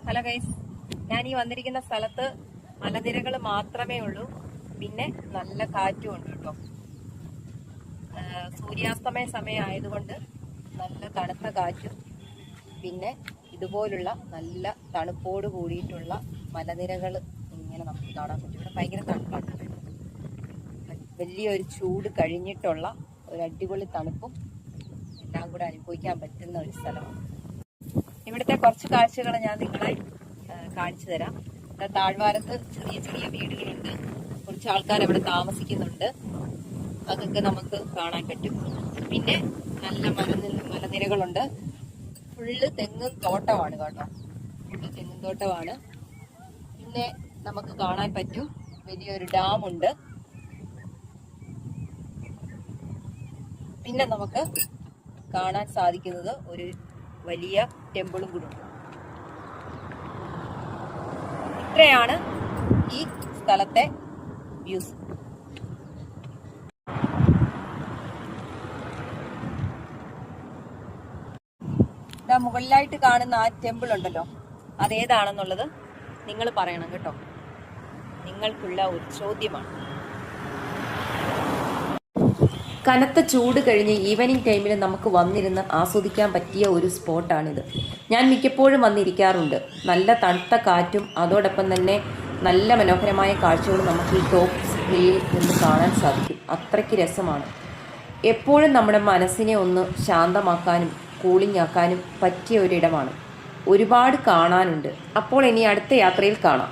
Hello guys, ഞാൻ ഈ വന്നിരിക്കുന്ന സ്ഥലത്ത് മലനിരകൾ മാത്രമേ ഉള്ളൂ. പിന്നെ നല്ല കാറ്റും ഉണ്ട് കേട്ടോ. സൂര്യാസ്തമയ സമയം ആയതുകൊണ്ട് നല്ല തണുത്ത കാറ്റും പിന്നെ ഇതുപോലുള്ള നല്ല തണുപ്പോട് കൂടിയിട്ടുള്ള മലനിരകൾ ഇങ്ങനെ നമുക്ക് കാണാൻ പറ്റും. ഇവിടെ ഭയങ്കര തണുപ്പാണ്. വലിയൊരു ചൂട് കഴിഞ്ഞിട്ടുള്ള ഒരു അടിപൊളി തണുപ്പും എല്ലാം കൂടെ അനുഭവിക്കാൻ പറ്റുന്ന ഒരു സ്ഥലമാണ്. ഇവിടുത്തെ കുറച്ച് കാഴ്ചകൾ ഞാൻ നിങ്ങളെ കാണിച്ചു തരാം. താഴ്വാരത്ത് ചെറിയ ചെറിയ വീടുകളുണ്ട്, കുറച്ച് ആൾക്കാർ അവിടെ താമസിക്കുന്നുണ്ട്. അതൊക്കെ നമുക്ക് കാണാൻ പറ്റും. പിന്നെ നല്ല മലനിരകളുണ്ട്. ഫുള്ള് തെങ്ങും തോട്ടമാണ് കേട്ടോ, ഫുള്ള് തെങ്ങും തോട്ടമാണ്. പിന്നെ നമുക്ക് കാണാൻ പറ്റും വലിയൊരു ഡാമുണ്ട്. പിന്നെ നമുക്ക് കാണാൻ സാധിക്കുന്നത് ഒരു വലിയ ടെമ്പിളും കൂടെ ഉണ്ട്. ഇത്രയാണ് ഈ സ്ഥലത്തെ വ്യൂസ്. ഇതാ മുകളിലായിട്ട് കാണുന്ന ആ ടെമ്പിൾ ഉണ്ടല്ലോ, അതേതാണെന്നുള്ളത് നിങ്ങൾ പറയണം കേട്ടോ. നിങ്ങൾക്കുള്ള ഒരു ചോദ്യമാണ്. കനത്ത ചൂട് കഴിഞ്ഞ് ഈവനിങ് ടൈമിൽ നമുക്ക് വന്നിരുന്ന് ആസ്വദിക്കാൻ പറ്റിയ ഒരു സ്പോട്ടാണിത്. ഞാൻ മിക്കപ്പോഴും വന്നിരിക്കാറുണ്ട്. നല്ല തണുത്ത കാറ്റും അതോടൊപ്പം തന്നെ നല്ല മനോഹരമായ കാഴ്ചകളും നമുക്ക് ഈ ടോപ്പ് ഹില്ലിൽ നിന്ന് കാണാൻ സാധിക്കും. അത്രയ്ക്ക് രസമാണ്. എപ്പോഴും നമ്മുടെ മനസ്സിനെ ഒന്ന് ശാന്തമാക്കാനും കൂളിംഗ് ആക്കാനും പറ്റിയ ഒരിടമാണ്. ഒരുപാട് കാണാനുണ്ട്. അപ്പോൾ ഇനി അടുത്ത യാത്രയിൽ കാണാം.